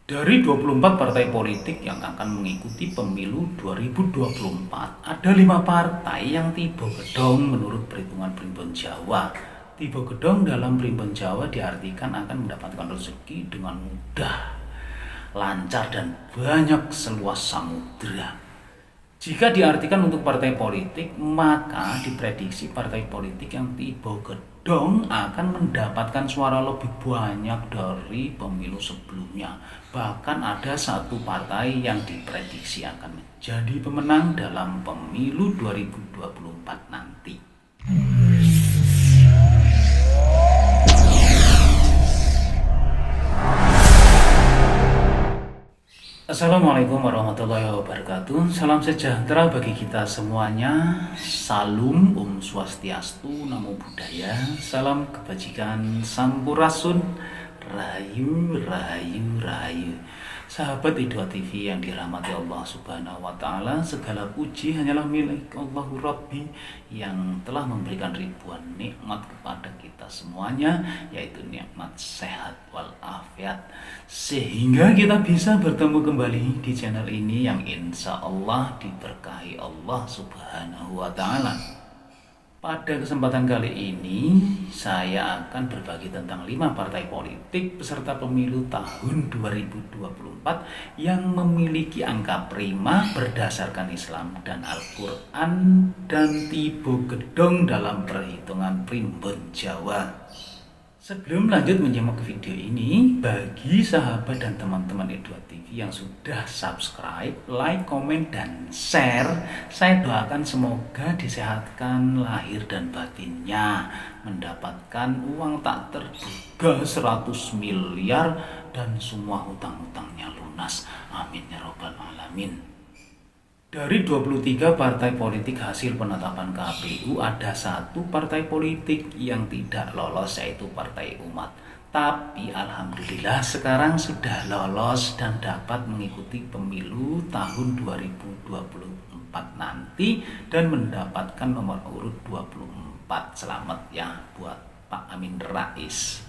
Dari 24 partai politik yang akan mengikuti pemilu 2024, ada 5 partai yang tiba gedong menurut perhitungan Primbon Jawa. Tiba gedong dalam Primbon Jawa diartikan akan mendapatkan rezeki dengan mudah, lancar dan banyak seluas samudera. Jika diartikan untuk partai politik, maka diprediksi partai politik yang tiba gedong akan mendapatkan suara lebih banyak dari pemilu sebelumnya. Bahkan ada satu partai yang diprediksi akan menjadi pemenang dalam pemilu 2024 nanti. Assalamualaikum warahmatullahi wabarakatuh. Salam sejahtera bagi kita semuanya. Salam Om Swastiastu, Namo Buddhaya. Salam kebajikan, Sampurasun, Rahayu, Rahayu, Rahayu. Sahabat Hidayah TV yang dirahmati Allah Subhanahu wa Ta'ala, segala puji hanyalah milik Allahu Rabbi yang telah memberikan ribuan nikmat kepada kita semuanya, yaitu nikmat sehat walafiat, sehingga kita bisa bertemu kembali di channel ini yang insya Allah diberkahi Allah Subhanahu wa Ta'ala. Pada kesempatan kali ini, saya akan berbagi tentang 5 partai politik peserta pemilu tahun 2024 yang memiliki angka prima berdasarkan Islam dan Al-Quran dan tiba gedong dalam perhitungan Primbon Jawa. Sebelum lanjut menyimak video ini, bagi sahabat dan teman-teman Hidayah TV yang sudah subscribe, like, komen, dan share, saya doakan semoga disehatkan lahir dan batinnya, mendapatkan uang tak terduga 100 miliar dan semua hutang-hutangnya lunas. Amin ya robbal alamin. Dari 23 partai politik hasil penetapan KPU, ada satu partai politik yang tidak lolos, yaitu Partai Umat. Tapi alhamdulillah sekarang sudah lolos dan dapat mengikuti pemilu tahun 2024 nanti dan mendapatkan nomor urut 24. Selamat ya buat Pak Amin Rais.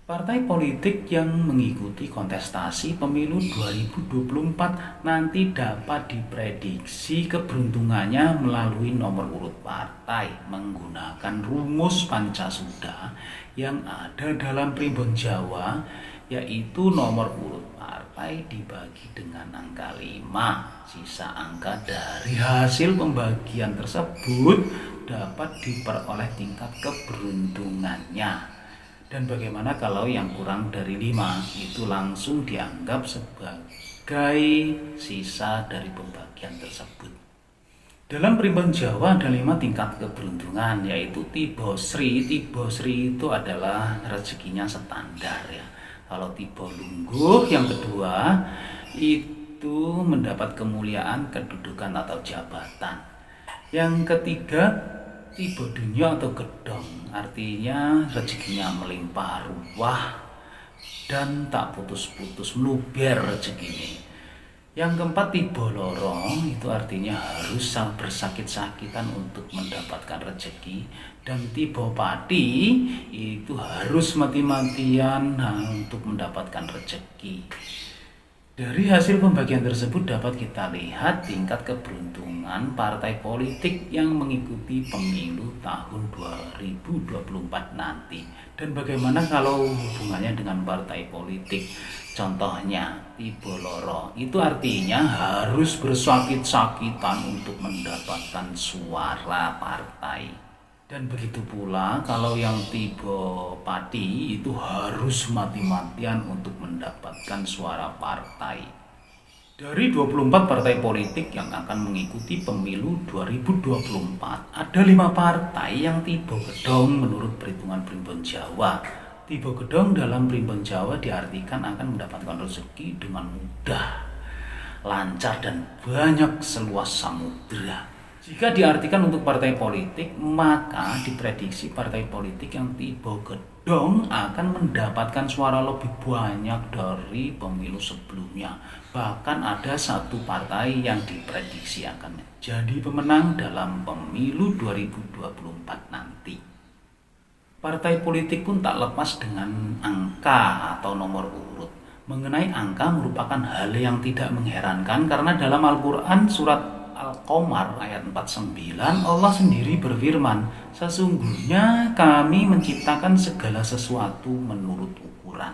Partai politik yang mengikuti kontestasi pemilu 2024 nanti dapat diprediksi keberuntungannya melalui nomor urut partai menggunakan rumus Pancasudha yang ada dalam Primbon Jawa, yaitu nomor urut partai dibagi dengan angka 5. Sisa angka dari hasil pembagian tersebut dapat diperoleh tingkat keberuntungannya. Dan bagaimana kalau yang kurang dari 5 itu langsung dianggap sebagai sisa dari pembagian tersebut. Dalam Primbon Jawa ada 5 tingkat keberuntungan, yaitu Tibo Sri. Tibo Sri itu adalah rezekinya standar ya. Kalau Tibo Lungguh yang kedua itu mendapat kemuliaan, kedudukan atau jabatan. Yang ketiga Tiba dunia atau gedong, artinya rezekinya melimpah ruah dan tak putus-putus meluber rezekinya. Yang keempat tiba lorong, itu artinya harus bersakit-sakitan untuk mendapatkan rezeki. Dan tiba pati itu harus mati-matian untuk mendapatkan rezeki. Dari hasil pembagian tersebut dapat kita lihat tingkat keberuntungan partai politik yang mengikuti pemilu tahun 2024 nanti. Dan bagaimana kalau hubungannya dengan partai politik? Contohnya Tibo Loro, itu artinya harus bersakit-sakitan untuk mendapatkan suara partai. Dan begitu pula kalau yang Tibo Pati itu harus mati-matian untuk mendapatkan suara partai. Dari 24 partai politik yang akan mengikuti pemilu 2024, ada 5 partai yang tiba gedong menurut perhitungan Primbon Jawa. Tiba gedong dalam Primbon Jawa diartikan akan mendapatkan rezeki dengan mudah, lancar dan banyak seluas samudera. Jika diartikan untuk partai politik, maka diprediksi partai politik yang tiba gedong akan mendapatkan suara lebih banyak dari pemilu sebelumnya. Bahkan ada satu partai yang diprediksi akan menjadi pemenang dalam pemilu 2024 nanti. Partai politik pun tak lepas dengan angka atau nomor urut. Mengenai angka merupakan hal yang tidak mengherankan karena dalam Al-Quran surat Al-Qamar ayat 49 Allah sendiri berfirman, sesungguhnya kami menciptakan segala sesuatu menurut ukuran.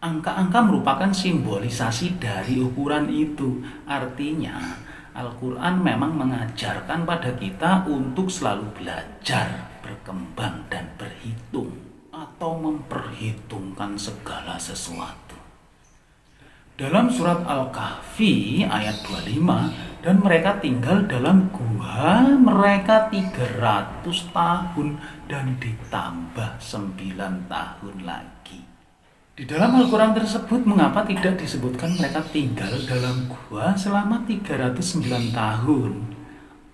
Angka-angka merupakan simbolisasi dari ukuran itu. Artinya Al-Quran memang mengajarkan pada kita untuk selalu belajar, berkembang dan berhitung atau memperhitungkan segala sesuatu. Dalam surat Al-Kahfi ayat 25, dan mereka tinggal dalam gua mereka 300 tahun dan ditambah 9 tahun lagi. Di dalam Al-Quran tersebut mengapa tidak disebutkan mereka tinggal dalam gua selama 309 tahun?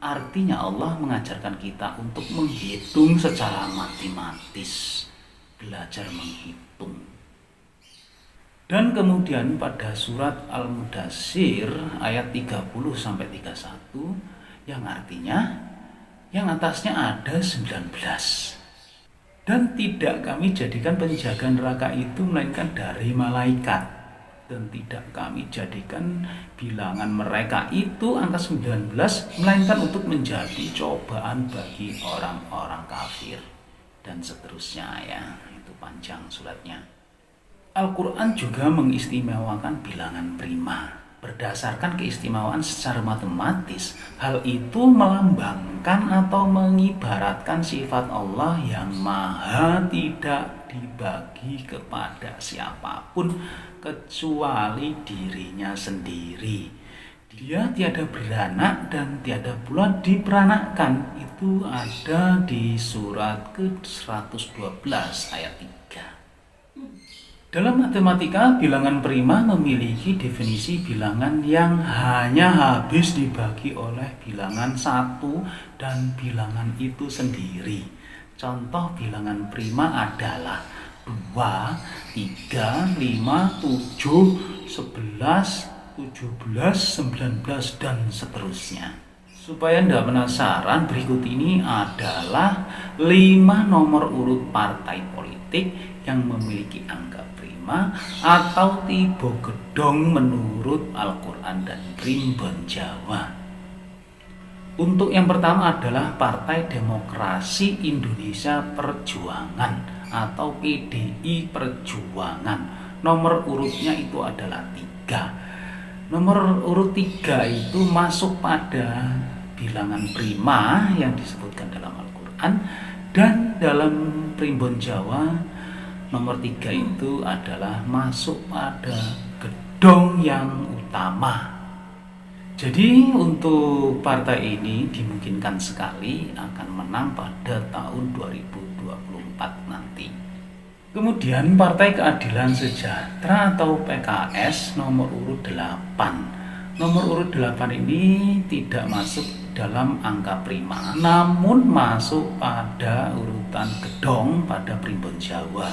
Artinya Allah mengajarkan kita untuk menghitung secara matematis, belajar menghitung. Dan kemudian pada surat Al-Mudassir ayat 30-31 yang artinya yang atasnya ada 19. Dan tidak kami jadikan penjaga neraka itu melainkan dari malaikat. Dan tidak kami jadikan bilangan mereka itu angka 19 melainkan untuk menjadi cobaan bagi orang-orang kafir. Dan seterusnya ya, itu panjang suratnya. Al-Quran juga mengistimewakan bilangan prima. Berdasarkan keistimewaan secara matematis, hal itu melambangkan atau mengibaratkan sifat Allah yang maha tidak dibagi kepada siapapun kecuali dirinya sendiri. Dia tiada beranak dan tiada pula diperanakkan. Itu ada di surat ke-112 ayat 3. Dalam matematika, bilangan prima memiliki definisi bilangan yang hanya habis dibagi oleh bilangan 1 dan bilangan itu sendiri. Contoh bilangan prima adalah 2, 3, 5, 7, 11, 17, 19, dan seterusnya. Supaya Anda penasaran, berikut ini adalah 5 nomor urut partai politik yang memiliki angka prima atau tipe gedong menurut Al-Quran dan Primbon Jawa. Untuk yang pertama adalah Partai Demokrasi Indonesia Perjuangan atau PDI Perjuangan. Nomor urutnya itu adalah 3. Nomor urut 3 itu masuk pada bilangan prima yang disebutkan dalam Al-Quran, dan dalam Primbon Jawa nomor 3 itu adalah masuk pada gedong yang utama. Jadi untuk partai ini dimungkinkan sekali akan menang pada tahun 2024 nanti. Kemudian Partai Keadilan Sejahtera atau PKS nomor urut 8. Nomor urut 8 ini tidak masuk dalam angka prima, namun masuk pada urutan gedong pada Primbon Jawa.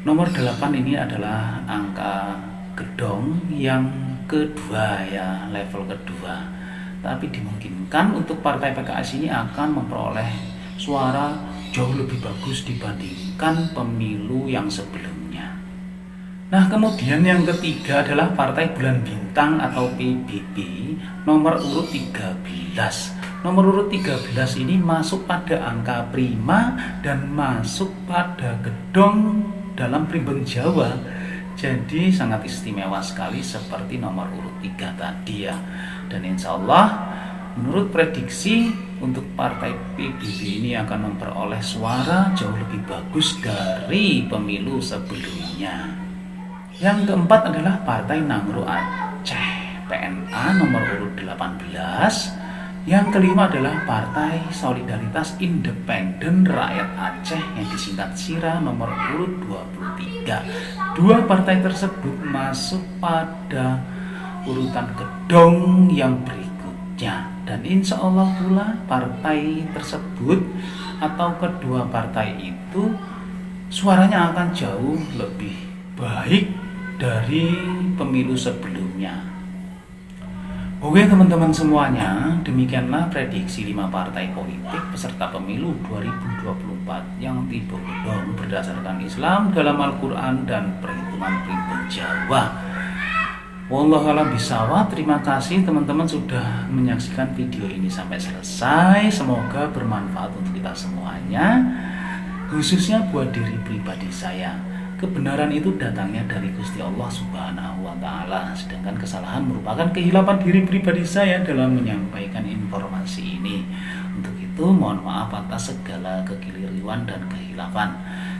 Nomor 8 ini adalah angka gedong yang kedua ya, level kedua. Tapi dimungkinkan untuk Partai PKS ini akan memperoleh suara jauh lebih bagus dibandingkan pemilu yang sebelumnya. Nah, kemudian yang ketiga adalah Partai Bulan Bintang atau PBB nomor urut 13. Nomor urut 13 ini masuk pada angka prima dan masuk pada gedong dalam Primbon Jawa. Jadi sangat istimewa sekali seperti nomor urut 3 tadi ya. Dan insya Allah menurut prediksi untuk Partai PBB ini akan memperoleh suara jauh lebih bagus dari pemilu sebelumnya. Yang keempat adalah Partai Nangro Aceh PNA nomor urut 18. Yang kelima adalah Partai Solidaritas Independen Rakyat Aceh yang disingkat SIRA nomor urut 23. Dua partai tersebut masuk pada urutan gedong yang berikutnya. Dan insya Allah pula partai tersebut atau kedua partai itu suaranya akan jauh lebih baik dari pemilu sebelumnya. Oke teman-teman semuanya, demikianlah prediksi 5 partai politik peserta pemilu 2024 yang tipe gedong berdasarkan Islam dalam Al-Quran dan perhitungan. keturunan Primbon Jawa. Wallahu a'lam bishawab. Terima kasih teman-teman sudah menyaksikan video ini sampai selesai. Semoga bermanfaat untuk kita semuanya, khususnya buat diri pribadi saya. Kebenaran itu datangnya dari Gusti Allah Subhanahu wa Ta'ala, sedangkan kesalahan merupakan kehilapan diri pribadi saya dalam menyampaikan informasi ini. Untuk itu mohon maaf atas segala kekeliruan dan kehilafan.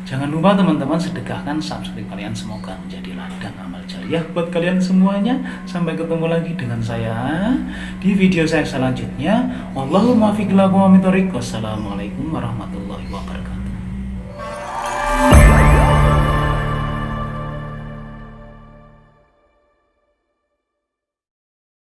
Jangan lupa teman-teman sedekahkan subscribe kalian, semoga menjadi ladang amal jariah buat kalian semuanya. Sampai ketemu lagi dengan saya di video saya selanjutnya. Wallahul muwaffiq ila aqwamit thoriq. Wassalamualaikum warahmatullahi wabarakatuh.